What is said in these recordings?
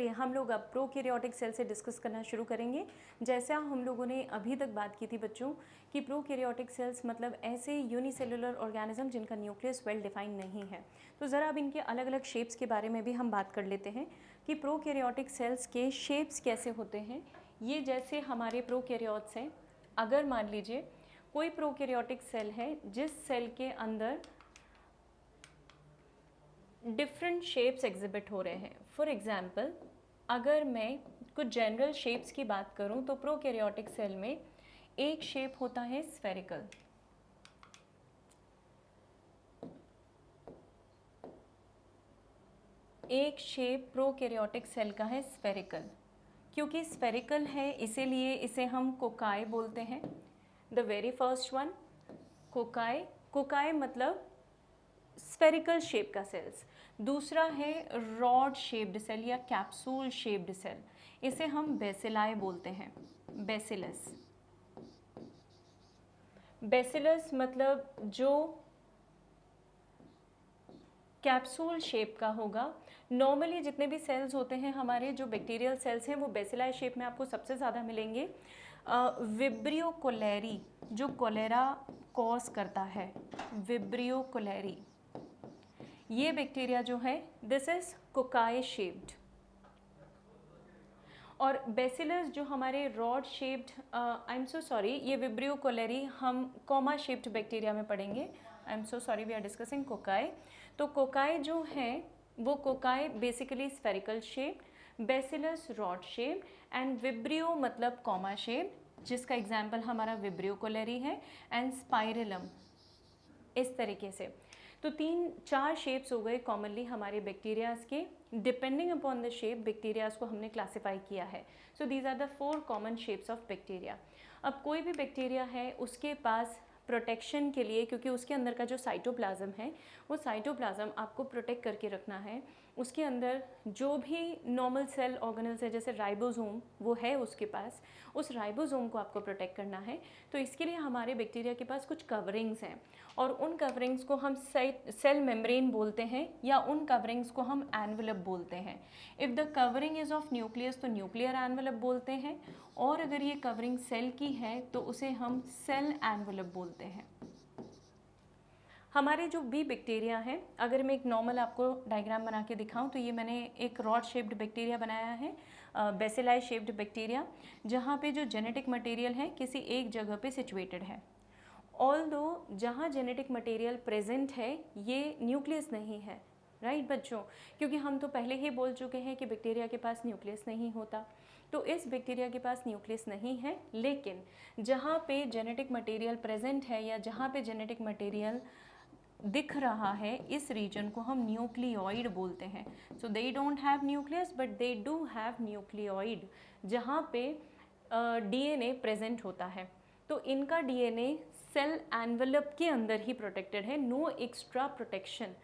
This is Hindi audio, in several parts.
चलिए हम लोग अब प्रोकैरियोटिक सेल से डिस्कस करना शुरू करेंगे। जैसा हम लोगों ने अभी तक बात की थी बच्चों कि प्रोकैरियोटिक सेल्स मतलब ऐसे यूनिसेलुलर ऑर्गेनिज्म जिनका न्यूक्लियस वेल डिफाइंड नहीं है। तो ज़रा अब इनके अलग अलग शेप्स के बारे में भी हम बात कर लेते हैं कि प्रोकैरियोटिक सेल्स के शेप्स कैसे होते हैं। ये जैसे हमारे प्रोकैरियोट्स हैं, अगर मान लीजिए कोई प्रोकैरियोटिक सेल है जिस सेल के अंदर डिफरेंट शेप्स एग्जिबिट हो रहे हैं। फॉर एग्जाम्पल अगर मैं कुछ जनरल शेप्स की बात करूं तो प्रोकैरियोटिक सेल में एक शेप होता है स्फेरिकल, एक शेप प्रोकैरियोटिक सेल का है स्फेरिकल। क्योंकि स्फेरिकल है इसीलिए इसे हम कोकाई बोलते हैं। The very first one cocci, cocci मतलब स्फेरिकल शेप का सेल्स। दूसरा है रॉड शेप्ड सेल या कैप्सूल शेप्ड सेल, इसे हम बेसिलाई बोलते हैं। बेसिलस, बेसिलस मतलब जो कैप्सूल शेप का होगा। नॉर्मली जितने भी सेल्स होते हैं हमारे जो बैक्टीरियल सेल्स हैं वो बेसिलाई शेप में आपको सबसे ज़्यादा मिलेंगे। विब्रियो कोलेरी जो कोलेरा कॉज करता है, विब्रियो कोलेरी, ये बैक्टीरिया जो है दिस इज कोकाई शेप्ड। और बेसिलस जो हमारे rod shaped, I am so sorry, ये विब्रियो कोलेरी हम कॉमा शेप्ड बैक्टीरिया में पढ़ेंगे। I am so sorry, we are discussing cocci. तो कोकाई जो है वो cocci basically spherical shape, bacillus rod shape and Vibrio मतलब कॉमा शेप, जिसका एग्जाम्पल हमारा विब्रियो कोलेरी है, एंड स्पाइरलम, इस तरीके से। तो 3-4 शेप्स हो गए कॉमनली हमारे बैक्टीरियाज के। Depending upon the shape bacterias को हमने क्लासिफाई किया है। So these are the 4 common shapes of bacteria. अब कोई भी बैक्टीरिया है उसके पास प्रोटेक्शन के लिए, क्योंकि उसके अंदर का जो साइटोप्लाज्म है वो साइटोप्लाज्म आपको प्रोटेक्ट करके रखना है। उसके अंदर जो भी नॉर्मल सेल ऑर्गेनल्स है जैसे राइबोसोम वो है उसके पास, उस राइबोसोम को आपको प्रोटेक्ट करना है। तो इसके लिए हमारे बैक्टीरिया के पास कुछ कवरिंग्स हैं और उन कवरिंग्स को हम सेल मेम्ब्रेन बोलते हैं या उन कवरिंग्स को हम एनवेलप बोलते हैं। If the covering is of nucleus तो न्यूक्लियर एनवेलप बोलते हैं, और अगर ये कवरिंग सेल की है तो उसे हम सेल एनवेलप बोलते हैं। हमारे जो बी बैक्टीरिया हैं, अगर मैं एक नॉर्मल आपको डायग्राम बना के दिखाऊं तो ये मैंने एक रॉड शेप्ड बैक्टीरिया बनाया है, बेसिलाई शेप्ड बैक्टीरिया, जहाँ पे जो जेनेटिक मटेरियल है किसी एक जगह पे सिचुएटेड है। ऑल्दो जहाँ जेनेटिक मटेरियल प्रेजेंट है ये न्यूक्लियस नहीं है, राइट बच्चों, क्योंकि हम तो पहले ही बोल चुके हैं कि बैक्टीरिया के पास न्यूक्लियस नहीं होता। तो इस बैक्टीरिया के पास न्यूक्लियस नहीं है, लेकिन जहाँ पे जेनेटिक मटेरियल प्रेजेंट है या जहाँ पे जेनेटिक मटेरियल दिख रहा है इस रीजन को हम न्यूक्लियोइड बोलते हैं। So they don't have nucleus but they do have nucleoid, जहाँ पे डीएनए प्रेजेंट होता है। तो इनका डीएनए सेल एनवेलप के अंदर ही प्रोटेक्टेड है, नो एक्स्ट्रा प्रोटेक्शन।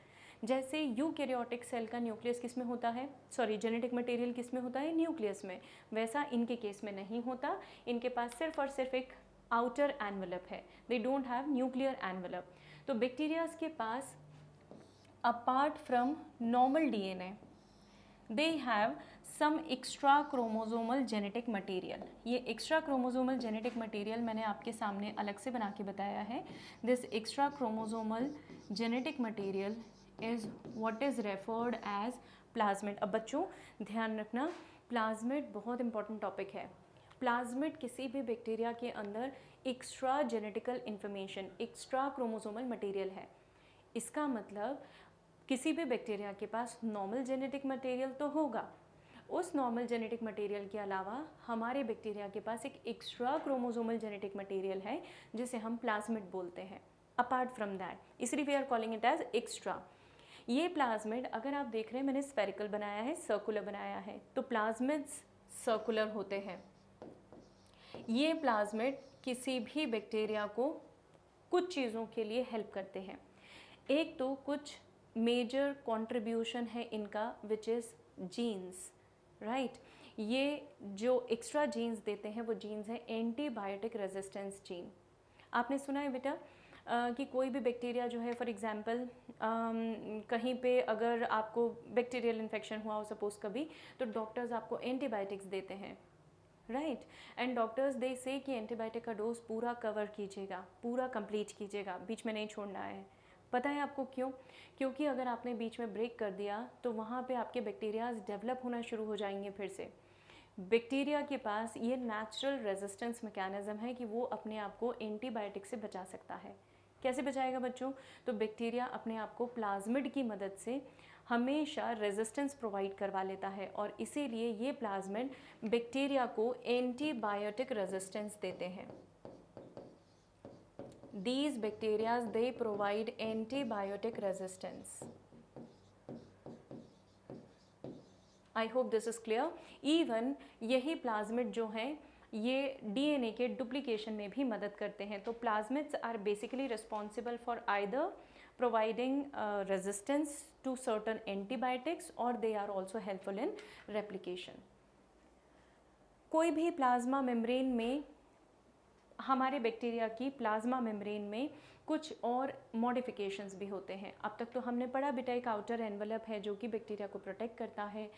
जैसे यूकैरियोटिक सेल का न्यूक्लियस किस में होता है, सॉरी जेनेटिक मटेरियल किस में होता है, न्यूक्लियस में, वैसा इनके केस में नहीं होता। इनके पास सिर्फ और सिर्फ एक आउटर एनवेलप है, they don't have nuclear envelope. तो बैक्टीरियाज के पास apart from normal DNA they have some extra chromosomal genetic material. ये एक्स्ट्रा क्रोमोसोमल जेनेटिक मटेरियल मैंने आपके सामने अलग से बना के बताया है। This extra chromosomal genetic material is what is referred as plasmid. अब बच्चों ध्यान रखना, प्लाज्मिड बहुत इंपॉर्टेंट टॉपिक है। प्लाज्मिड किसी भी बैक्टीरिया के अंदर extra genetical information, extra chromosomal material है। इसका मतलब किसी भी बैक्टीरिया के पास नॉर्मल जेनेटिक मटेरियल तो होगा, उस नॉर्मल जेनेटिक मटेरियल के अलावा हमारे बैक्टीरिया के पास एक एक्स्ट्रा क्रोमोसोमल जेनेटिक मटेरियल है जिसे हम प्लाज्मिड बोलते हैं। अपार्ट फ्रॉम दैट, इसलिए we are calling it as extra. ये प्लाज्मिड अगर आप देख रहे हैं मैंने स्फेरिकल बनाया है, सर्कुलर बनाया है, तो प्लाज्मिड्स सर्कुलर होते हैं। ये प्लाज्मिड किसी भी बैक्टीरिया को कुछ चीज़ों के लिए हेल्प करते हैं। एक तो कुछ मेजर कंट्रीब्यूशन है इनका विच इज़ जीन्स, राइट। ये जो एक्स्ट्रा जीन्स देते हैं वो जीन्स हैं एंटीबायोटिक रेजिस्टेंस जीन। आपने सुना है बेटा, कि कोई भी बैक्टीरिया जो है फॉर एग्जांपल कहीं पे अगर आपको बैक्टीरियल इन्फेक्शन हुआ हो सपोज़ कभी, तो डॉक्टर्स आपको एंटीबायोटिक्स देते हैं, राइट। एंड डॉक्टर्स दे से कि एंटीबायोटिक का डोज पूरा कवर कीजिएगा, पूरा कंप्लीट कीजिएगा, बीच में नहीं छोड़ना है। पता है आपको क्यों? क्योंकि अगर आपने बीच में ब्रेक कर दिया तो वहाँ पे आपके बैक्टीरियाज डेवलप होना शुरू हो जाएंगे फिर से। बैक्टीरिया के पास ये नेचुरल रेजिस्टेंस मैकेनिज्म है कि वो अपने आप को एंटीबायोटिक से बचा सकता है। कैसे बचाएगा बच्चों? तो बैक्टीरिया अपने आप को प्लाज्मिड की मदद से हमेशा रेजिस्टेंस प्रोवाइड करवा लेता है और इसीलिए ये प्लाज्मिड बैक्टीरिया को एंटीबायोटिक रेजिस्टेंस देते हैं। These bacteria they provide antibiotic resistance. I hope this is clear. Even यही प्लाज्मिड जो हैं ये डीएनए के डुप्लीकेशन में भी मदद करते हैं। तो plasmids are basically responsible for either providing resistance to certain antibiotics or they are also helpful in replication. कोई भी प्लाज्मा मेम्ब्रेन में हमारे बैक्टीरिया की प्लाज्मा मेम्ब्रेन में कुछ और मॉडिफिकेशंस भी होते हैं। अब तक तो हमने पढ़ा बेटा एक आउटर एनवलप है जो कि बैक्टीरिया को प्रोटेक्ट करता है।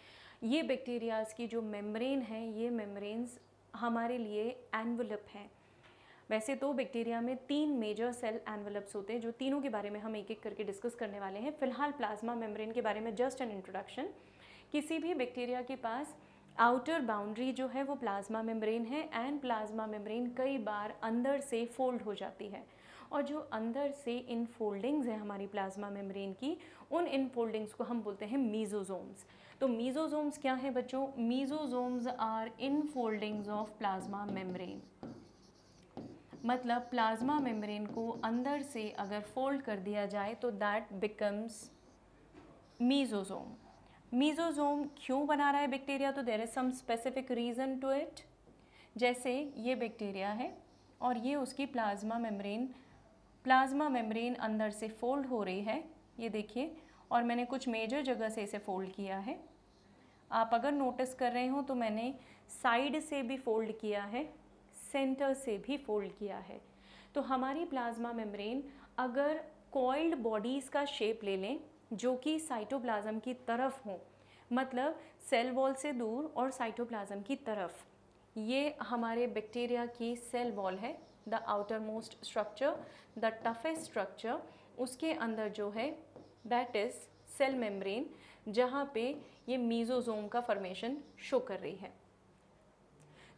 ये बैक्टीरियाज की जो मेम्ब्रेन है ये मेम्ब्रेन्स हमारे लिए एनवलप हैं। वैसे तो बैक्टीरिया में 3 मेजर सेल एनवलप्स होते हैं जो तीनों के बारे में हम एक एक करके डिस्कस करने वाले हैं। फिलहाल प्लाज्मा मेम्ब्रेन के बारे में जस्ट एन इंट्रोडक्शन। किसी भी बैक्टीरिया के पास आउटर बाउंड्री जो है वो प्लाज्मा मेम्ब्रेन है एंड प्लाज्मा मेम्ब्रेन कई बार अंदर से फोल्ड हो जाती है और जो अंदर से इन फोल्डिंग्स है हमारी प्लाज्मा मेम्ब्रेन की, उन इन फोल्डिंग्स को हम बोलते हैं मीजोजोम्स। तो मीजोजोम्स क्या है बच्चों? Mesosomes are in foldings of plasma membrane. मतलब प्लाज्मा मेम्ब्रेन को अंदर से अगर फोल्ड कर दिया जाए तो दैट बिकम्स मीजोजोम। मीजोजोम क्यों बना रहा है बैक्टीरिया? तो there is some specific reason to it. जैसे ये बैक्टीरिया है और ये उसकी प्लाज्मा मेम्ब्रेन अंदर से फोल्ड हो रही है, ये देखिए, और मैंने कुछ मेजर जगह से इसे फोल्ड किया है। आप अगर नोटिस कर रहे हो तो मैंने साइड से भी फोल्ड किया है, सेंटर से भी फोल्ड किया है। तो हमारी प्लाज्मा मेम्ब्रेन अगर कॉइल्ड बॉडीज़ का शेप ले लें जो कि साइटोप्लाज्म की तरफ हो, मतलब सेल वॉल से दूर और साइटोप्लाज्म की तरफ, ये हमारे बैक्टीरिया की सेल वॉल है, the outer most structure, the toughest structure. उसके अंदर जो है दैट इज़ सेल मेम्ब्रेन, जहाँ पे ये मीजोजोम का फॉर्मेशन शो कर रही है।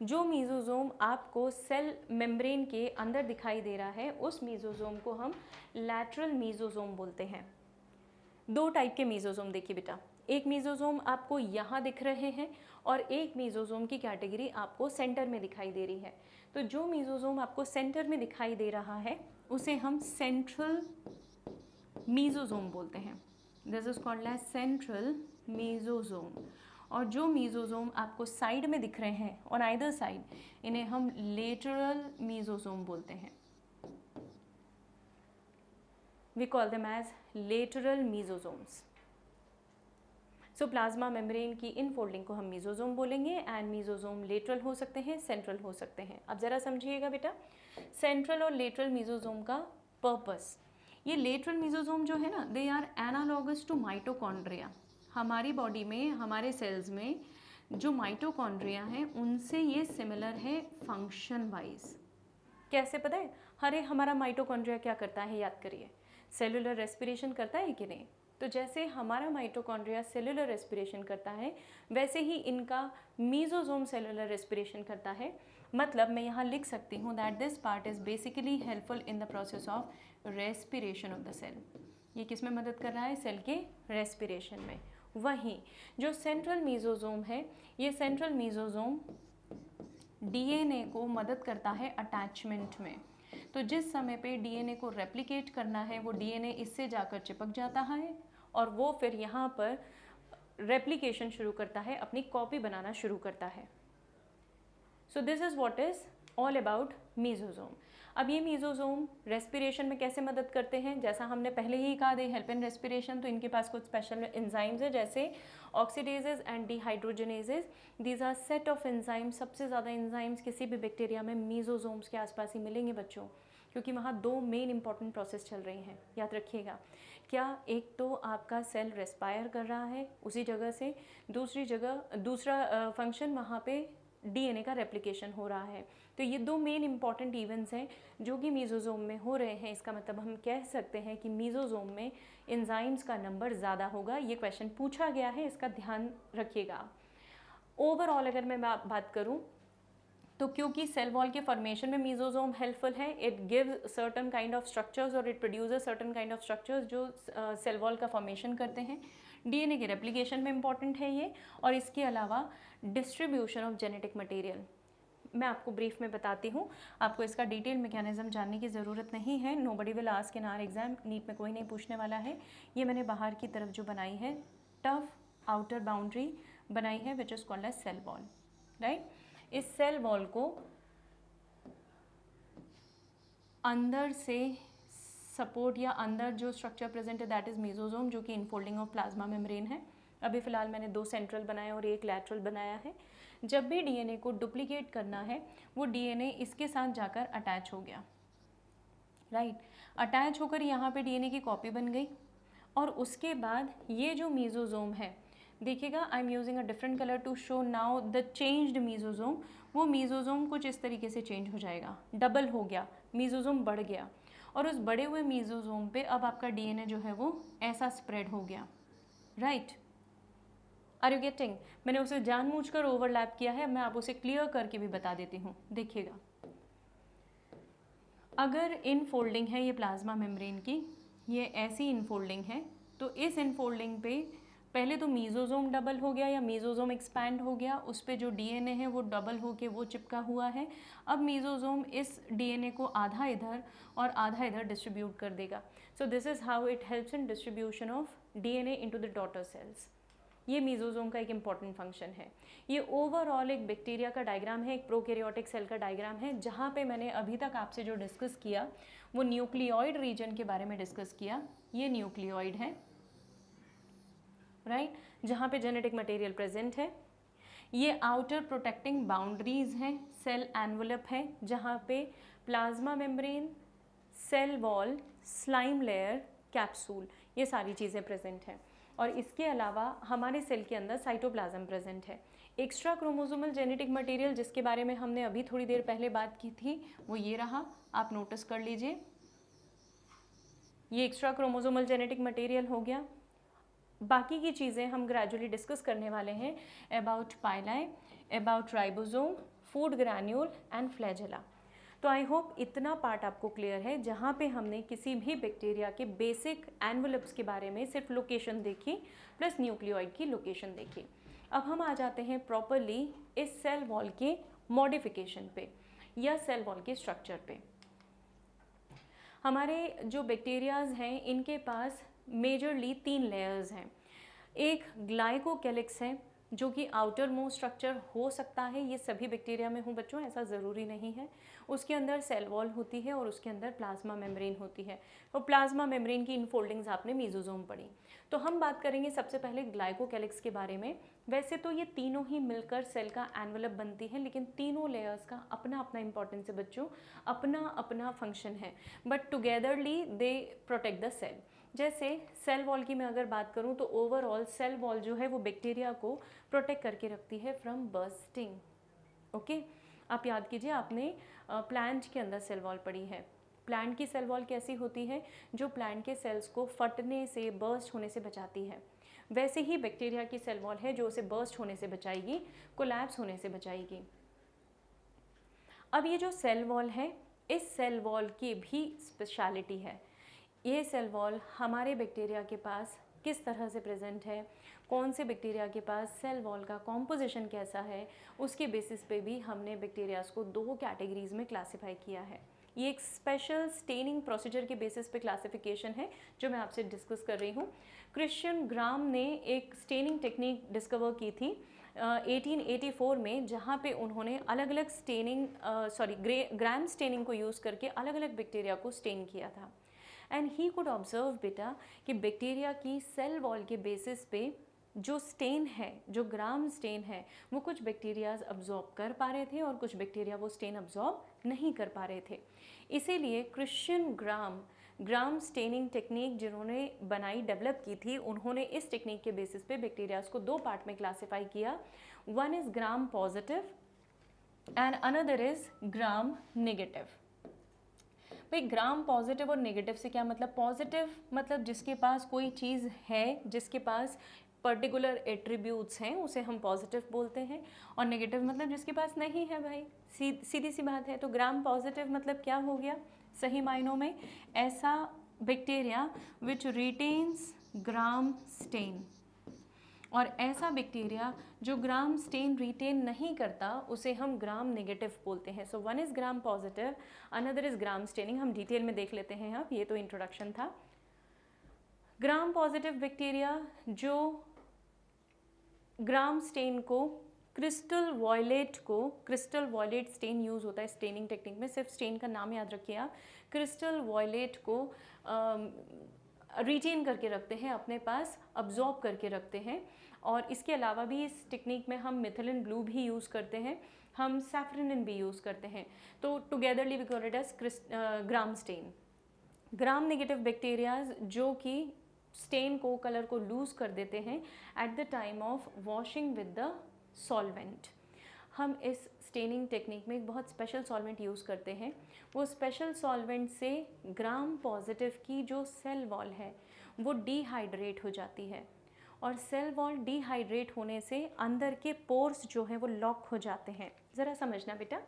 जो मीजोजोम आपको सेल मेम्ब्रेन के अंदर दिखाई दे रहा है उस मीजोजोम को हम लैटरल मीजोजोम बोलते हैं। 2 टाइप के मीजोजोम देखिए बेटा, एक मीजोजोम आपको यहाँ दिख रहे हैं और एक मीजोजोम की कैटेगरी आपको सेंटर में दिखाई दे रही है। तो जो मीजोजोम आपको सेंटर में दिखाई दे रहा है उसे हम सेंट्रल मीजोजोम बोलते हैं। This is called as central mesosome. और जो मीजोजोम आपको साइड में दिख रहे हैं ऑन आइदर साइड, इन्हें हम लेटरल मीजोजोम बोलते हैं। We call them as lateral mesosomes. So plasma membrane की इन फोल्डिंग को हम मीजोजोम बोलेंगे एंड मीजोजोम लेटरल हो सकते हैं, सेंट्रल हो सकते हैं। अब ज़रा समझिएगा बेटा, सेंट्रल और लेटरल मीजोजोम का पर्पस। ये लेटरल मीजोजोम जो है ना, they are analogous to mitochondria. हमारी बॉडी में, हमारे सेल्स में जो माइटोकॉन्ड्रिया हैं उनसे ये सिमिलर है फंक्शन वाइज। कैसे पता है? अरे हमारा माइटोकॉन्ड्रिया क्या करता है, याद करिए, सेलुलर रेस्पिरेशन करता है कि नहीं? तो जैसे हमारा माइटोकॉन्ड्रिया सेलुलर रेस्पिरेशन करता है वैसे ही इनका मीजोजोम सेलुलर रेस्पिरेशन करता है। मतलब मैं यहाँ लिख सकती हूँ that this part is basically helpful in the process of respiration of the cell. ये किस में मदद कर रहा है? सेल के रेस्पिरेशन में। वहीं जो सेंट्रल मीजोजोम है, ये सेंट्रल मीजोजोम डीएनए को मदद करता है अटैचमेंट में। तो जिस समय पे डीएनए को रेप्लिकेट करना है वो डीएनए इससे जाकर चिपक जाता है और वो फिर यहाँ पर रेप्लिकेशन शुरू करता है, अपनी कॉपी बनाना शुरू करता है। So this is what is all about mesosome. अब ये मीजोजोम रेस्पिरेशन में कैसे मदद करते हैं? जैसा हमने पहले ही कहा, दे हेल्प इन रेस्पिरेशन। तो इनके पास कुछ स्पेशल एंजाइम्स है जैसे oxidases and dehydrogenases. These are set of enzymes. सबसे ज़्यादा एंजाइम्स किसी भी बैक्टीरिया में मीजोजोम्स के आसपास ही मिलेंगे बच्चों। क्योंकि वहाँ दो मेन इंपॉर्टेंट प्रोसेस चल रही हैं, याद रखिएगा। क्या, एक तो आपका सेल रेस्पायर कर रहा है उसी जगह से, दूसरा फंक्शन वहाँ पे डीएनए का रेप्लिकेशन हो रहा है। तो ये दो मेन इंपॉर्टेंट इवेंट्स हैं जो कि मीजोजोम में हो रहे हैं। इसका मतलब हम कह सकते हैं कि मीजोजोम में एंजाइम्स का नंबर ज़्यादा होगा। ये क्वेश्चन पूछा गया है, इसका ध्यान रखिएगा। ओवरऑल अगर मैं बात करूँ तो क्योंकि सेल वॉल के फॉर्मेशन में मीजोजोम हेल्पफुल है, it gives certain kind of structures और it produces certain kind of structures जो सेल वॉल का फॉर्मेशन करते हैं। डीएनए के रेप्लिकेशन में इंपॉर्टेंट है ये, और इसके अलावा डिस्ट्रीब्यूशन ऑफ जेनेटिक मटेरियल मैं आपको ब्रीफ में बताती हूँ। आपको इसका डिटेल मैकेनिज्म जानने की ज़रूरत नहीं है। Nobody will ask in our exam, NEET में कोई नहीं पूछने वाला है। ये मैंने बाहर की तरफ जो बनाई है टफ आउटर बाउंड्री बनाई है which is called as cell wall, right. इस सेल वॉल को अंदर से सपोर्ट या अंदर जो स्ट्रक्चर प्रेजेंट है दैट इज़ मीजोजोम, जो कि इनफोल्डिंग ऑफ प्लाज्मा मेम्ब्रेन है। अभी फ़िलहाल मैंने दो सेंट्रल बनाए और एक लैटरल बनाया है। जब भी डीएनए को डुप्लीकेट करना है वो डीएनए इसके साथ जाकर अटैच हो गया, राइट। अटैच होकर यहाँ पे डीएनए की कॉपी बन गई, और उसके बाद ये जो मीजोजोम है, देखिएगा I am using a different colour to show now the changed mesosome. वो मीजोजोम कुछ इस तरीके से चेंज हो जाएगा, डबल हो गया, मीजोजोम बढ़ गया, और उस बड़े हुए मीजोजोम पे अब आपका डीएनए जो है वो ऐसा स्प्रेड हो गया, राइट। Are you getting? मैंने उसे जानबूझकर ओवरलैप किया है, मैं आप उसे क्लियर करके भी बता देती हूँ। देखिएगा, अगर इनफोल्डिंग है ये प्लाज्मा मेम्ब्रेन की, ये ऐसी इनफोल्डिंग है, तो इस इनफोल्डिंग पे पहले तो मीजोजोम डबल हो गया या मीजोजोम एक्सपैंड हो गया, उस पे जो डीएनए है वो डबल होके वो चिपका हुआ है। अब मीजोजोम इस डीएनए को आधा इधर और आधा इधर डिस्ट्रीब्यूट कर देगा। सो this is how it helps in distribution of DNA into the daughter cells. ये मीजोजोम का एक इंपॉर्टेंट फंक्शन है। ये ओवरऑल एक बैक्टीरिया का डायग्राम है, एक प्रोकैरियोटिक सेल का डायग्राम है, जहाँ पे मैंने अभी तक आपसे जो डिस्कस किया वो न्यूक्लियोइड रीजन के बारे में डिस्कस किया। ये न्यूक्लियोइड है, राइट, जहाँ पे जेनेटिक मटेरियल प्रेजेंट है। ये आउटर प्रोटेक्टिंग बाउंड्रीज हैं, सेल एनवलप है, जहाँ पे plasma membrane, cell wall, slime layer, capsule, ये सारी चीज़ें प्रेजेंट हैं। और इसके अलावा हमारे सेल के अंदर साइटोप्लाज्म प्रेजेंट है। एक्स्ट्रा क्रोमोसोमल जेनेटिक मटेरियल जिसके बारे में हमने अभी थोड़ी देर पहले बात की थी वो ये रहा, आप नोटिस कर लीजिए। ये एक्स्ट्रा क्रोमोसोमल जेनेटिक मटेरियल हो गया। बाकी की चीज़ें हम ग्रेजुअली डिस्कस करने वाले हैं, about pili, about ribosome, food granule and flagella. तो आई होप इतना पार्ट आपको क्लियर है, जहाँ पे हमने किसी भी बैक्टीरिया के बेसिक एनवलप्स के बारे में सिर्फ लोकेशन देखी प्लस न्यूक्लियोइड की लोकेशन देखी। अब हम आ जाते हैं प्रॉपरली इस सेल वॉल के मॉडिफिकेशन पे या सेल वॉल के स्ट्रक्चर पे। हमारे जो बैक्टीरियाज हैं इनके पास मेजरली 3 लेयर्स हैं। एक ग्लाइकोकैलिक्स है जो कि आउटर मोस्ट स्ट्रक्चर हो सकता है, ये सभी बैक्टीरिया में हो बच्चों, ऐसा ज़रूरी नहीं है। उसके अंदर सेल वॉल होती है और उसके अंदर प्लाज्मा मेम्ब्रेन होती है, और प्लाज्मा मेम्ब्रेन की इनफोल्डिंग्स आपने मीजोजोम पढ़ी। तो हम बात करेंगे सबसे पहले ग्लाइकोकैलिक्स के बारे में। वैसे तो ये तीनों ही मिलकर सेल का एनवलप बनती है, लेकिन तीनों लेयर्स का अपना अपना इंपॉर्टेंस है बच्चों, अपना अपना फंक्शन है, but togetherly they protect the cell. जैसे सेल वॉल की मैं अगर बात करूं तो ओवरऑल सेल वॉल जो है वो बैक्टीरिया को प्रोटेक्ट करके रखती है फ्रॉम बर्स्टिंग। ओके, आप याद कीजिए आपने प्लांट के अंदर सेल वॉल पढ़ी है। प्लांट की सेल वॉल कैसी होती है, जो प्लांट के सेल्स को फटने से, बर्स्ट होने से बचाती है। वैसे ही बैक्टीरिया की सेल वॉल है जो उसे बर्स्ट होने से बचाएगी, कोलैप्स होने से बचाएगी। अब ये जो सेल वॉल है, इस सेल वॉल की भी स्पेशलिटी है। ये सेल वॉल हमारे बैक्टीरिया के पास किस तरह से प्रेजेंट है, कौन से बैक्टीरिया के पास सेल वॉल का कॉम्पोजिशन कैसा है, उसके बेसिस पे भी हमने बैक्टीरियाज को 2 कैटेगरीज में क्लासिफाई किया है। ये एक स्पेशल स्टेनिंग प्रोसीजर के बेसिस पे क्लासिफिकेशन है जो मैं आपसे डिस्कस कर रही हूँ। क्रिश्चियन ग्राम ने एक स्टेनिंग टेक्निक डिस्कवर की थी 1884 में, जहाँ पे उन्होंने अलग अलग स्टेनिंग ग्राम स्टेनिंग को यूज़ करके अलग अलग बैक्टीरिया को स्टेन किया था। एंड ही कुड ऑब्जर्व बेटा कि बैक्टीरिया की सेल वॉल के बेसिस पे जो स्टेन है, जो ग्राम स्टेन है, वो कुछ बैक्टीरियाज अब्जॉर्ब कर पा रहे थे और कुछ बैक्टीरिया वो स्टेन अब्जॉर्ब नहीं कर पा रहे थे। इसीलिए क्रिश्चियन ग्राम स्टेनिंग टेक्निक जिन्होंने बनाई, डेवलप की थी, उन्होंने इस टेक्निक के बेसिस पे बैक्टीरियाज को दो पार्ट में क्लासिफाई किया। One is gram positive and another is gram negative. भाई ग्राम पॉजिटिव और नेगेटिव से क्या मतलब? पॉजिटिव मतलब जिसके पास कोई चीज़ है, जिसके पास पर्टिकुलर एट्रीब्यूट्स हैं, उसे हम पॉजिटिव बोलते हैं। और नेगेटिव मतलब जिसके पास नहीं है। भाई सीधी सी बात है। तो ग्राम पॉजिटिव मतलब क्या हो गया सही मायनों में? ऐसा bacteria which retains gram stain, और ऐसा बैक्टीरिया जो ग्राम स्टेन रिटेन नहीं करता उसे हम ग्राम नेगेटिव बोलते हैं। सो one is gram positive, another is gram staining. हम डिटेल में देख लेते हैं अब, ये तो इंट्रोडक्शन था। ग्राम पॉजिटिव बैक्टीरिया जो ग्राम स्टेन को, क्रिस्टल वॉयलेट स्टेन यूज़ होता है स्टेनिंग टेक्निक में, सिर्फ स्टेन का नाम याद रखिए आप। क्रिस्टल वॉयलेट को रिटेन करके रखते हैं अपने पास, अब्जॉर्ब करके रखते हैं। और इसके अलावा भी इस टेक्निक में हम मिथिलिन ब्लू भी यूज़ करते हैं, हम सैफ्रनिन भी यूज़ करते हैं। तो togetherly we call it as gram stain. Gram negative bacterias जो कि स्टेन को, कलर को लूज़ कर देते हैं at the time of washing with the solvent. हम इस स्टेनिंग टेक्निक में एक बहुत स्पेशल सॉल्वेंट यूज़ करते हैं। वो स्पेशल सॉल्वेंट से ग्राम पॉजिटिव की जो सेल वॉल है वो डिहाइड्रेट हो जाती है, और सेल वॉल डिहाइड्रेट होने से अंदर के पोर्स जो हैं वो लॉक हो जाते हैं। ज़रा समझना बेटा,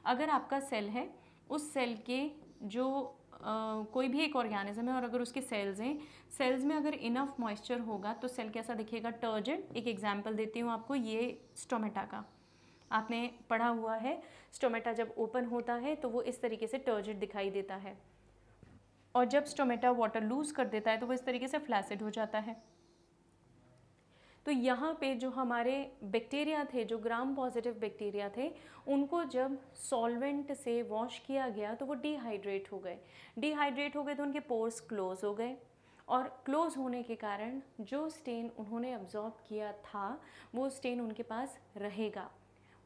अगर आपका सेल है, उस सेल के जो कोई भी एक ऑर्गेनिज्म है और अगर उसके सेल्स हैं, सेल्स में अगर इनफ मॉइस्चर होगा तो सेल कैसा दिखेगा? टर्जिड। एक एग्जांपल देती हूँ आपको, ये स्टोमेटा का आपने पढ़ा हुआ है। स्टोमेटा जब ओपन होता है तो वो इस तरीके से टर्जिड दिखाई देता है, और जब स्टोमेटा वाटर लूज कर देता है तो वो इस तरीके से फ्लैसिड हो जाता है। तो यहाँ पे जो हमारे बैक्टीरिया थे, जो ग्राम पॉजिटिव बैक्टीरिया थे, उनको जब सॉल्वेंट से वॉश किया गया तो वो डिहाइड्रेट हो गए तो उनके पोर्स क्लोज हो गए, और क्लोज होने के कारण जो स्टेन उन्होंने अब्जॉर्ब किया था वो स्टेन उनके पास रहेगा,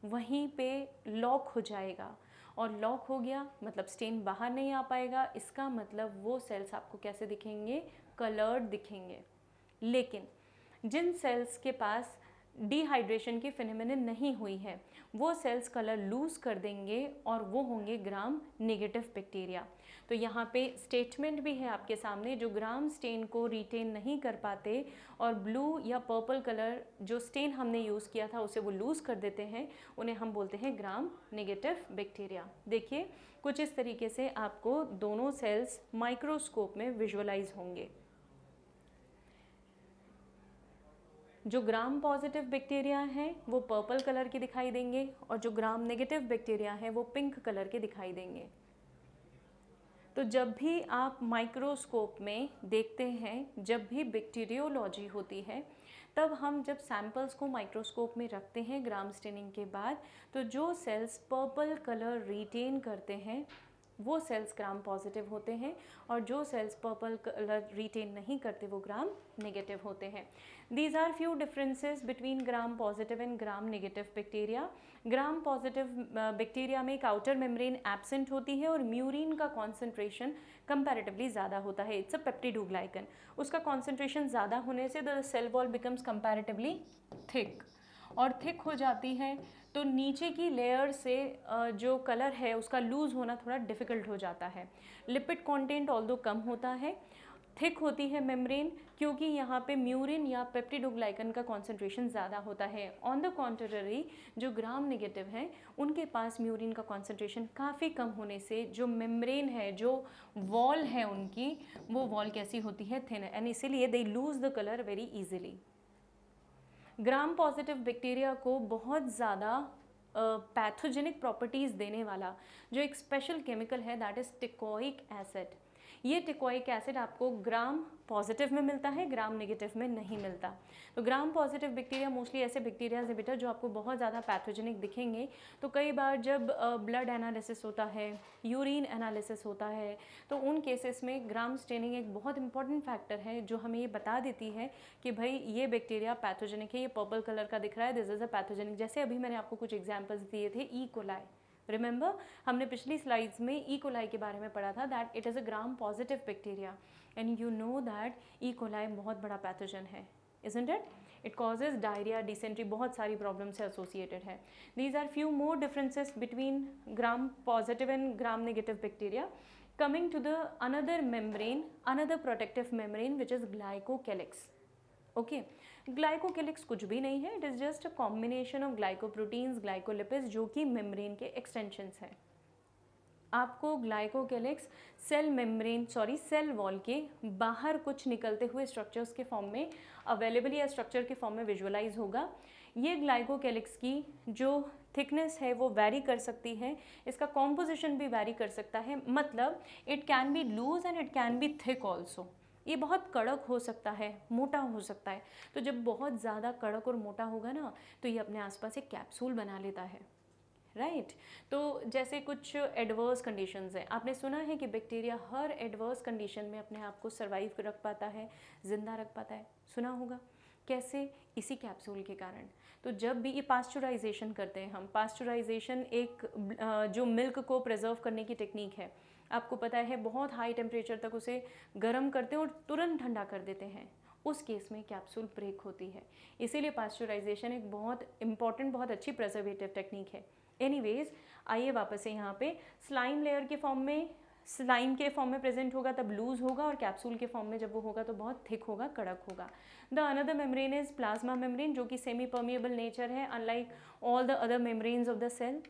वहीं पे लॉक हो जाएगा। और लॉक हो गया मतलब स्टेन बाहर नहीं आ पाएगा। इसका मतलब वो सेल्स आपको कैसे दिखेंगे? कलर्ड दिखेंगे। लेकिन जिन सेल्स के पास डिहाइड्रेशन की फिनोमेनन नहीं हुई है वो सेल्स कलर लूज़ कर देंगे और वो होंगे ग्राम नेगेटिव बैक्टीरिया। तो यहाँ पे स्टेटमेंट भी है आपके सामने, जो ग्राम स्टेन को रिटेन नहीं कर पाते और ब्लू या पर्पल कलर जो स्टेन हमने यूज़ किया था उसे वो लूज़ कर देते हैं, उन्हें हम बोलते हैं ग्राम नेगेटिव बैक्टीरिया। देखिए कुछ इस तरीके से आपको दोनों सेल्स माइक्रोस्कोप में विजुअलाइज होंगे। जो ग्राम पॉजिटिव बैक्टीरिया हैं वो पर्पल कलर के दिखाई देंगे, और जो ग्राम नेगेटिव बैक्टीरिया हैं वो पिंक कलर के दिखाई देंगे। तो जब भी आप माइक्रोस्कोप में देखते हैं, जब भी बैक्टीरियोलॉजी होती है, तब हम जब सैंपल्स को माइक्रोस्कोप में रखते हैं ग्राम स्टेनिंग के बाद, तो जो सेल्स पर्पल कलर रिटेन करते हैं वो सेल्स ग्राम पॉजिटिव होते हैं, और जो सेल्स पर्पल कलर रिटेन नहीं करते वो ग्राम नेगेटिव होते हैं। These are few differences between gram positive and gram negative bacteria. Gram positive bacteria में एक आउटर मेम्ब्रेन एब्सेंट होती है और म्यूरिन का कॉन्सेंट्रेशन कंपैरेटिवली ज़्यादा होता है। It's a peptidoglycan. उसका कॉन्सेंट्रेशन ज़्यादा होने से the cell wall becomes comparatively thick, और थिक हो जाती है तो नीचे की लेयर से जो कलर है उसका लूज़ होना थोड़ा डिफ़िकल्ट हो जाता है। लिपिड कंटेंट ऑल्दो कम होता है, थिक होती है मेम्ब्रेन, क्योंकि यहाँ पे म्यूरिन या पेप्टिडोग्लाइकन का कॉन्सेंट्रेशन ज़्यादा होता है। ऑन द कॉन्ट्ररी जो ग्राम नेगेटिव हैं उनके पास म्यूरिन का कॉन्सेंट्रेशन काफ़ी कम होने से जो मेम्ब्रेन है, जो वॉल है उनकी, वो वॉल कैसी होती है? थिन, एंड इसीलिए they lose the colour very easily. Gram positive bacteria को बहुत ज़्यादा पैथोजेनिक प्रॉपर्टीज़ देने वाला जो एक स्पेशल केमिकल है दैट इज़ टिकोइक एसिड। ये टिकोइक एसिड आपको ग्राम पॉजिटिव में मिलता है, ग्राम नेगेटिव में नहीं मिलता। तो ग्राम पॉजिटिव बैक्टीरिया मोस्टली ऐसे बैक्टीरियाज है बेटा जो आपको बहुत ज़्यादा पैथोजेनिक दिखेंगे। तो कई बार जब ब्लड एनालिसिस होता है, यूरिन एनालिसिस होता है, तो उन केसेस में ग्राम स्टेनिंग एक बहुत इंपॉर्टेंट फैक्टर है जो हमें ये बता देती है कि भाई ये बैक्टीरिया पैथोजेनिक है, ये पर्पल कलर का दिख रहा है, दिस इज़ अ पैथोजेनिक। जैसे अभी मैंने आपको कुछ एग्जाम्पल्स दिए थे, ई कोलाई, रिमेंबर हमने पिछली स्लाइड्स में ई कोलाई के बारे में पढ़ा था, that it is a gram positive bacteria and you know that E coli बहुत बड़ा पैथोजन है, isn't it? It causes diarrhea, dysentery, बहुत सारी प्रॉब्लम से एसोसिएटेड है। These are few more differences between gram positive and gram negative bacteria. Coming to the another membrane, another protective membrane which is glycocalyx. Okay, glycocalyx कुछ भी नहीं है, it is just a combination of glycoproteins, glycolipids जो कि मेम्ब्रेन के एक्सटेंशंस हैं। आपको ग्लाइकोकेलिक्स सेल वॉल के बाहर कुछ निकलते हुए स्ट्रक्चर्स के फॉर्म में अवेलेबल या स्ट्रक्चर के फॉर्म में विजुअलाइज होगा। ये ग्लाइकोकेलिक्स की जो थिकनेस है वो वैरी कर सकती है, इसका कॉम्पोजिशन भी वैरी कर सकता है, मतलब it can be loose and it can be thick also. ये बहुत कड़क हो सकता है, मोटा हो सकता है। तो जब बहुत ज़्यादा कड़क और मोटा होगा ना तो ये अपने आसपास एक कैप्सूल बना लेता है, राइट। तो जैसे कुछ एडवर्स कंडीशंस हैं, आपने सुना है कि बैक्टीरिया हर एडवर्स कंडीशन में अपने आप को सर्वाइव रख पाता है, जिंदा रख पाता है, सुना होगा। कैसे? इसी कैप्सूल के कारण। तो जब भी ये पास्चुराइजेशन करते हैं हम, पास्चुराइजेशन एक जो मिल्क को प्रिजर्व करने की टेक्निक है, आपको पता है बहुत हाई टेम्परेचर तक उसे गर्म करते हैं और तुरंत ठंडा कर देते हैं, उस केस में कैप्सूल ब्रेक होती है। इसीलिए पास्चुराइजेशन एक बहुत इंपॉर्टेंट, बहुत अच्छी प्रिजर्वेटिव टेक्निक है। एनीवेज, आइए वापस से यहाँ पे स्लाइम लेयर के फॉर्म में, स्लाइम के फॉर्म में प्रेजेंट होगा तब लूज होगा, और कैप्सूल के फॉर्म में जब वो होगा तो बहुत थिक होगा, कड़क होगा। The another membrane is plasma membrane, जो कि सेमी परमिएबल नेचर है unlike all the other membranes of the cell.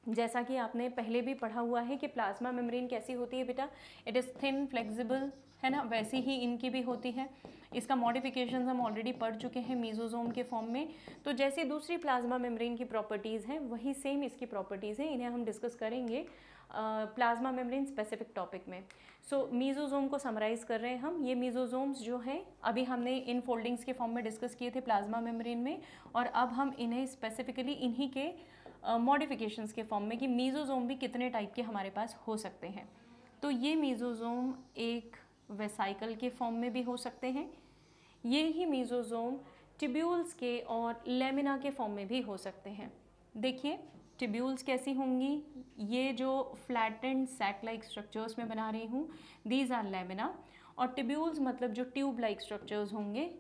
जैसा कि आपने पहले भी पढ़ा हुआ है कि प्लाज्मा मेम्ब्रेन कैसी होती है बेटा, इट इज़ थिन, फ्लेक्सिबल, है ना, वैसी ही इनकी भी होती है। इसका मॉडिफिकेशंस हम ऑलरेडी पढ़ चुके हैं मेसोसोम के फॉर्म में। तो जैसे दूसरी प्लाज्मा मेम्ब्रेन की प्रॉपर्टीज़ हैं वही सेम इसकी प्रॉपर्टीज़ हैं, इन्हें हम डिस्कस करेंगे प्लाज्मा मेम्ब्रेन स्पेसिफिक टॉपिक में। सो मेसोसोम को समराइज़ कर रहे हैं हम। ये मेसोसोम्स जो हैं अभी हमने इन फोल्डिंग्स के फॉर्म में डिस्कस किए थे प्लाज्मा मेम्ब्रेन में, और अब हम इन्हें स्पेसिफिकली इन्हीं के मॉडिफिकेशंस के फॉर्म में कि मेसोसोम भी कितने टाइप के हमारे पास हो सकते हैं। तो ये मेसोसोम एक वेसाइकल के फॉर्म में भी हो सकते हैं, ये ही मेसोसोम टिब्यूल्स के और लेमिना के फॉर्म में भी हो सकते हैं। देखिए टिब्यूल्स कैसी होंगी, ये जो फ्लैटेंड सैक लाइक स्ट्रक्चर्स में बना रही हूँ, दीज आर लेमिना, और टिब्यूल्स मतलब जो ट्यूब लाइक स्ट्रक्चर्स होंगे,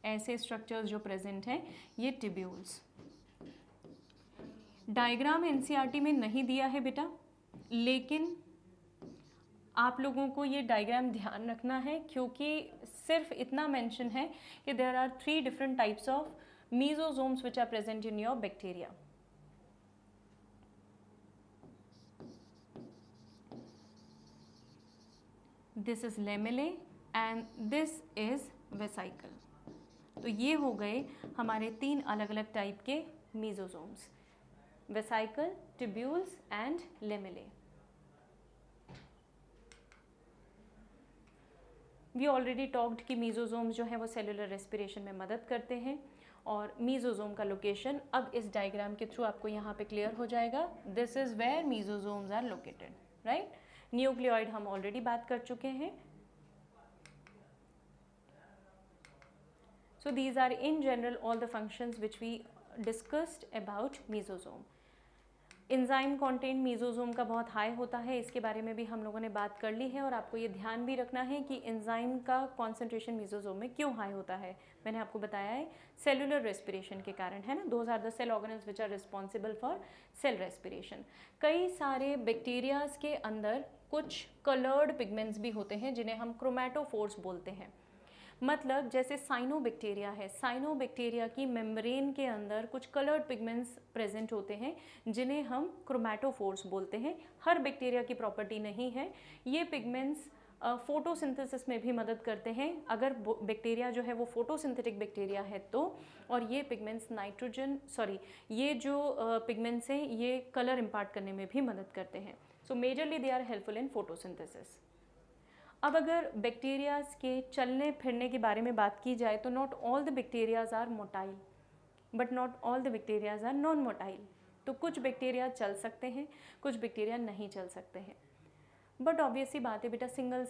ऐसे स्ट्रक्चर्स जो प्रेजेंट हैं, ये टिब्यूल्स। डायग्राम एनसीईआरटी में नहीं दिया है बेटा, लेकिन आप लोगों को ये डायग्राम ध्यान रखना है क्योंकि सिर्फ इतना मेंशन है कि there are 3 different types of mesosomes which are present in your bacteria. This is lamellae and this is vesicle. तो ये हो गए हमारे 3 अलग अलग टाइप के mesosomes, vesicle, tubules and lamellae. We already talked कि मेसोसोम्स जो हैं वो सेलुलर रेस्पिरेशन में मदद करते हैं, और मेसोसोम का लोकेशन अब इस डायग्राम के थ्रू आपको यहाँ पे क्लियर हो जाएगा। This is where mesosomes are located, right. Nucleoid हम ऑलरेडी बात कर चुके हैं। So these are in general all the functions which we discussed about mesosome. Enzyme content mesosome का बहुत हाई होता है, इसके बारे में भी हम लोगों ने बात कर ली है, और आपको ये ध्यान भी रखना है कि एंजाइम का कॉन्सेंट्रेशन मेसोसोम में क्यों हाई होता है। मैंने आपको बताया है सेलुलर रेस्पिरेशन के कारण, है ना। Those are the cell organelles which are responsible for cell respiration. कई सारे बैक्टीरियाज के अंदर कुछ कलर्ड पिगमेंट्स भी होते हैं जिन्हें हम क्रोमैटोफोर्स बोलते हैं। मतलब जैसे साइनोबैक्टीरिया है, साइनोबैक्टीरिया की मेम्ब्रेन के अंदर कुछ कलर्ड पिगमेंट्स प्रेजेंट होते हैं जिन्हें हम क्रोमैटोफोर्स बोलते हैं। हर बैक्टीरिया की प्रॉपर्टी नहीं है। ये पिगमेंट्स फोटोसिंथेसिस में भी मदद करते हैं अगर बैक्टीरिया जो है वो फोटोसिंथेटिक बैक्टीरिया है तो, और ये पिगमेंट्स ये जो पिगमेंट्स हैं ये कलर इम्पार्ट करने में भी मदद करते हैं। So majorly they are helpful in photosynthesis. अब अगर बैक्टीरियाज के चलने फिरने के बारे में बात की जाए तो not all the bacterias are motile but not all the bacterias are non motile. तो कुछ बैक्टीरिया चल सकते हैं, कुछ बैक्टीरिया नहीं चल सकते हैं। बट ऑब्वियसली बात है बेटा, सिंगल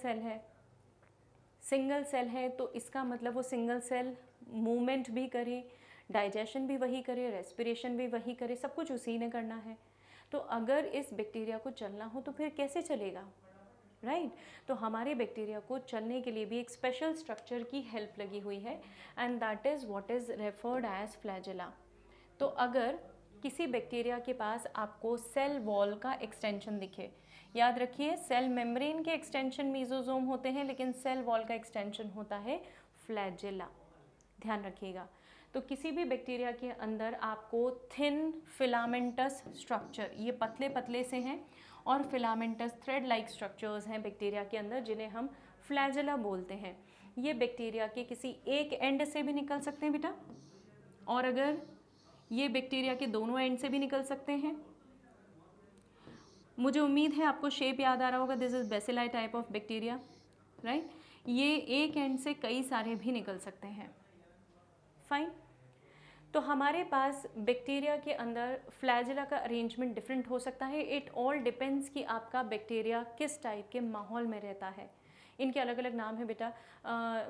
सेल है तो इसका मतलब वो सिंगल सेल मूवमेंट भी करे, डाइजेशन भी वही करे, रेस्पिरेशन भी वही करे, सब कुछ उसी ने करना है। तो अगर इस बैक्टीरिया को चलना हो तो फिर कैसे चलेगा, राइट? तो हमारे बैक्टीरिया को चलने के लिए भी एक स्पेशल स्ट्रक्चर की हेल्प लगी हुई है and that is what is referred as flagella. तो अगर किसी बैक्टीरिया के पास आपको सेल वॉल का एक्सटेंशन दिखे, याद रखिए सेल मेम्ब्रेन के एक्सटेंशन मीजोजोम होते हैं लेकिन सेल वॉल का एक्सटेंशन होता है फ्लैजेला, ध्यान रखिएगा। तो किसी भी बैक्टीरिया के अंदर आपको थिन फिलामेंटस स्ट्रक्चर, ये पतले पतले से हैं और फिलामेंटस थ्रेड लाइक स्ट्रक्चर्स हैं बैक्टीरिया के अंदर जिन्हें हम फ्लैजेला बोलते हैं। ये बैक्टीरिया के किसी एक एंड से भी निकल सकते हैं बेटा, और अगर ये बैक्टीरिया के दोनों एंड से भी निकल सकते हैं। मुझे उम्मीद है आपको शेप याद आ रहा होगा, this is bacilli type of bacteria, right? ये एक एंड से कई सारे भी निकल सकते हैं, फाइन। तो हमारे पास बैक्टीरिया के अंदर फ्लैजेला का अरेंजमेंट डिफरेंट हो सकता है। इट ऑल डिपेंड्स कि आपका बैक्टीरिया किस टाइप के माहौल में रहता है। इनके अलग अलग नाम है बेटा,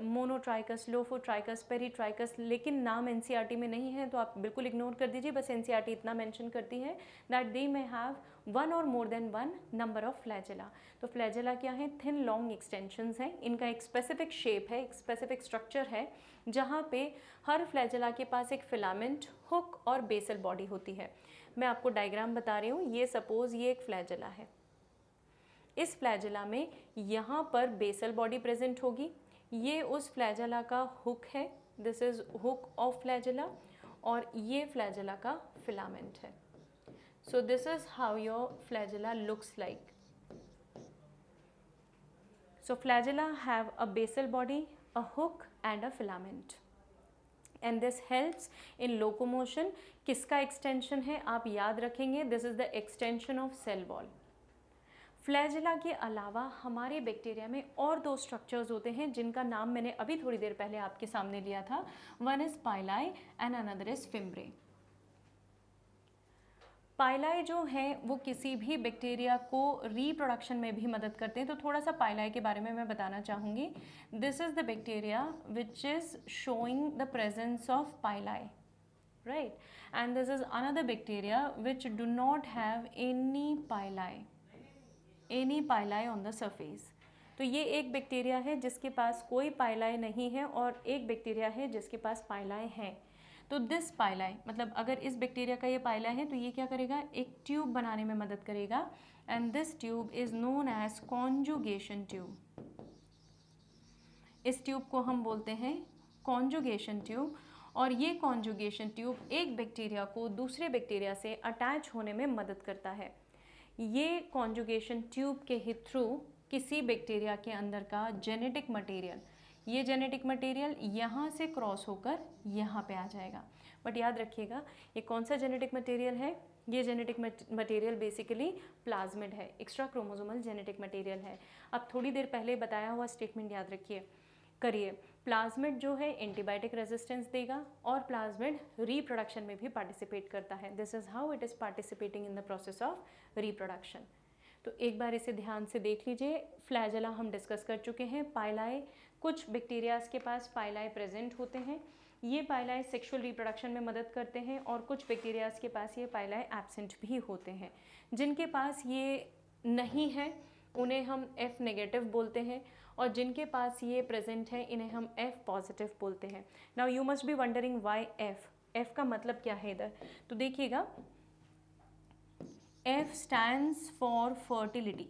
मोनोट्राइकस, लोफोट्राइकस, पेरीट्राइकस, लेकिन नाम एनसीईआरटी में नहीं है तो आप बिल्कुल इग्नोर कर दीजिए। बस एनसीईआरटी इतना मेंशन करती है that they may have one और more than one number of flagella. तो फ्लैजेला क्या है? थिन लॉन्ग एक्सटेंशंस हैं। इनका एक स्पेसिफिक शेप है, एक स्पेसिफिक स्ट्रक्चर है जहाँ पे हर फ्लैजेला के पास एक फिलामेंट, हुक और बेसल बॉडी होती है। मैं आपको डायग्राम बता रही हूँ। ये सपोज ये एक फ्लैजेला है, इस फ्लैजेला में यहाँ पर बेसल बॉडी प्रेजेंट होगी, ये उस फ्लैजेला का हुक है, this is hook of flagella, और ये फ्लैजेला का फिलामेंट है। So this is how your flagella looks like. So flagella have a basal body, a hook and a filament and this helps in locomotion. किसका एक्सटेंशन है आप याद रखेंगे, this is the extension of cell wall. Flagella के अलावा हमारे बैक्टीरिया में और दो स्ट्रक्चर्स होते हैं जिनका नाम मैंने अभी थोड़ी देर पहले आपके सामने लिया था। One is pili and another is fimbriae. Pili जो है वो किसी भी बैक्टीरिया को रिप्रोडक्शन में भी मदद करते हैं। तो थोड़ा सा पाइलाई के बारे में मैं बताना चाहूँगी। This is the bacteria which is showing the presence of pili, right? And this is another bacteria which do not have any pili on the surface. तो ये एक बैक्टीरिया है जिसके पास कोई पाइलाई नहीं है और एक बैक्टीरिया है जिसके पास पाइलाई है। तो दिस पाइलाई मतलब अगर इस बैक्टीरिया का ये पाइलाई है तो ये क्या करेगा, एक ट्यूब बनाने में मदद करेगा and this tube is known as conjugation tube. इस ट्यूब को हम बोलते हैं कॉन्जुगेशन ट्यूब, और ये कॉन्जुगेशन ट्यूब एक बैक्टीरिया को दूसरे बैक्टीरिया से अटैच होने में मदद करता है। ये कॉन्जुगेशन ट्यूब के ही थ्रू किसी बैक्टीरिया के अंदर का जेनेटिक मटेरियल, ये जेनेटिक मटेरियल यहाँ से क्रॉस होकर यहाँ पे आ जाएगा। बट याद रखिएगा ये कौन सा जेनेटिक मटेरियल है, ये जेनेटिक मटेरियल बेसिकली प्लाज्मिड है, एक्स्ट्रा क्रोमोसोमल जेनेटिक मटेरियल है। अब थोड़ी देर पहले बताया हुआ स्टेटमेंट याद रखिए, करिए। प्लाज्मिड जो है एंटीबायोटिक रेजिस्टेंस देगा और प्लाज्मिड रिप्रोडक्शन में भी पार्टिसिपेट करता है। This is how it is participating in the process of reproduction. तो एक बार इसे ध्यान से देख लीजिए। फ्लैजेला हम डिस्कस कर चुके हैं। पाइलाई, कुछ बैक्टीरियाज के पास पाइलाई प्रेजेंट होते हैं, ये पाइलाई सेक्सुअल रिप्रोडक्शन में मदद करते हैं, और कुछ बैक्टीरियाज के पास ये पाइलाई एब्सेंट भी होते हैं। जिनके पास ये नहीं है उन्हें हम F नेगेटिव बोलते हैं, और जिनके पास ये प्रेजेंट है इन्हें हम F पॉजिटिव बोलते हैं। Now you must be wondering why F का मतलब क्या है इधर, तो देखिएगा F stands for fertility.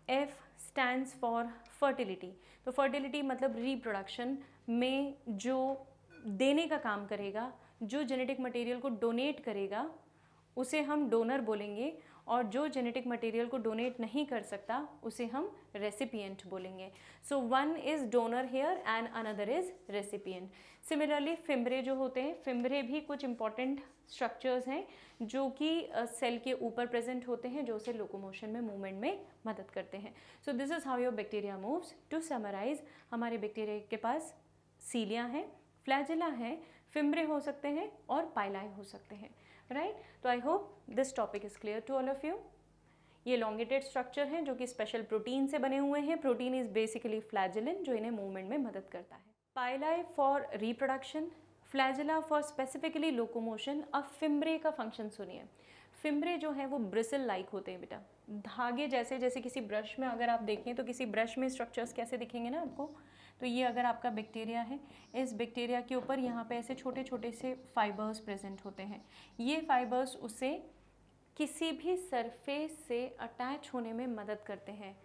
F stands for fertility. तो फर्टिलिटी मतलब रिप्रोडक्शन में जो देने का काम करेगा, जो जेनेटिक मटेरियल को डोनेट करेगा उसे हम डोनर बोलेंगे, और जो जेनेटिक मटेरियल को डोनेट नहीं कर सकता उसे हम रेसिपिएंट बोलेंगे. So one is donor here and another is recipient. Similarly fimbriae जो होते हैं, फिम्ब्रे भी कुछ इंपॉर्टेंट स्ट्रक्चर्स हैं जो कि सेल के ऊपर प्रेजेंट होते हैं, जो उसे लोकोमोशन में, मूवमेंट में मदद करते हैं. So this is how your bacteria moves. To summarise, हमारे बैक्टीरिया के पास सीलिया है, फ्लैजेला है, फिम्ब्रे हो सकते हैं और पाइलाई हो सकते हैं. राइट. तो I hope this topic is clear to all of you. ये लॉन्गेटेड स्ट्रक्चर हैं जो कि स्पेशल प्रोटीन से बने हुए हैं. प्रोटीन इज़ बेसिकली फ्लैजेलिन जो इन्हें मूवमेंट में मदद करता है. Pili for reproduction, flagella for specifically locomotion. अब फिम्ब्रे का फंक्शन सुनिए. फिम्ब्रे जो है वो ब्रिसल लाइक होते हैं बेटा, धागे जैसे. जैसे किसी ब्रश में अगर आप देखें तो किसी ब्रश में स्ट्रक्चर्स कैसे दिखेंगे ना आपको. तो ये अगर आपका बैक्टीरिया है, इस बैक्टीरिया के ऊपर यहाँ पे ऐसे छोटे छोटे से फाइबर्स प्रेजेंट होते हैं. ये फाइबर्स उसे किसी भी सरफेस से अटैच होने में मदद करते हैं.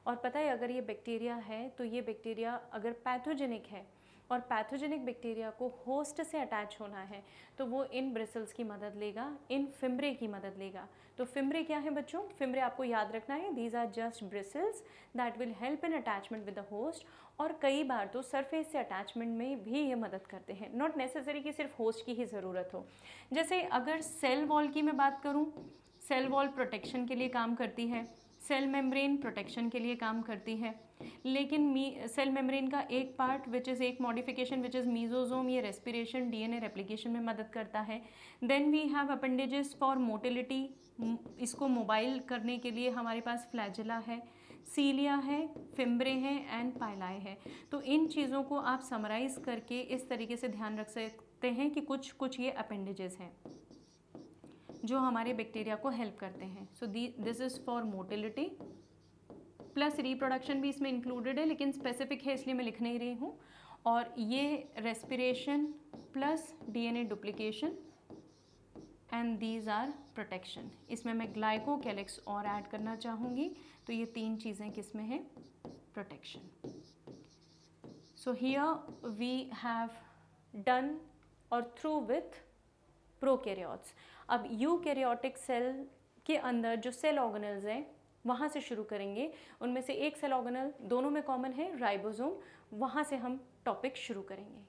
और पता है अगर ये बैक्टीरिया है तो ये बैक्टीरिया अगर पैथोजेनिक है और पैथोजेनिक बैक्टीरिया को होस्ट से अटैच होना है तो वो इन ब्रिसल्स की मदद लेगा, इन फिम्ब्रे की मदद लेगा. तो फिम्ब्रे क्या है बच्चों? फिम्ब्रे आपको याद रखना है, these are just bristles that will help in attachment with the host. और कई बार तो सरफेस से अटैचमेंट में भी ये मदद करते हैं. नॉट नेसेसरी कि सिर्फ होस्ट की ही ज़रूरत हो. जैसे अगर सेल वॉल की मैं बात करूँ, सेल वॉल प्रोटेक्शन के लिए काम करती है, सेल मेम्ब्रेन प्रोटेक्शन के लिए काम करती है. लेकिन सेल मेम्ब्रेन का एक पार्ट विच इज़ एक मॉडिफिकेशन विच इज़ मीजोजोम, ये रेस्पिरेशन, डीएनए रेप्लिकेशन में मदद करता है. Then we have appendages for motility, इसको मोबाइल करने के लिए हमारे पास फ्लैजेला है, सीलिया है, फिम्ब्रे हैं एंड पाइलाई है. तो इन चीज़ों को आप समराइज़ करके इस तरीके से ध्यान रख सकते हैं कि कुछ ये अपेंडेजेस हैं जो हमारे बैक्टीरिया को हेल्प करते हैं. So this is for motility plus reproduction भी इसमें इंक्लूडेड है, लेकिन स्पेसिफिक है इसलिए मैं लिख नहीं रही हूँ. और ये respiration plus DNA duplication and these are protection. इसमें मैं ग्लाइकोकैलिक्स और ऐड करना चाहूँगी. तो ये तीन चीज़ें किस में है? Protection. So here we have done और थ्रू विथ प्रोकैरियोट्स. अब यूकैरियोटिक सेल के अंदर जो सेल ऑर्गेनल्स हैं वहाँ से शुरू करेंगे. उनमें से एक सेल ऑर्गेनल दोनों में कॉमन है, राइबोसोम. वहाँ से हम टॉपिक शुरू करेंगे.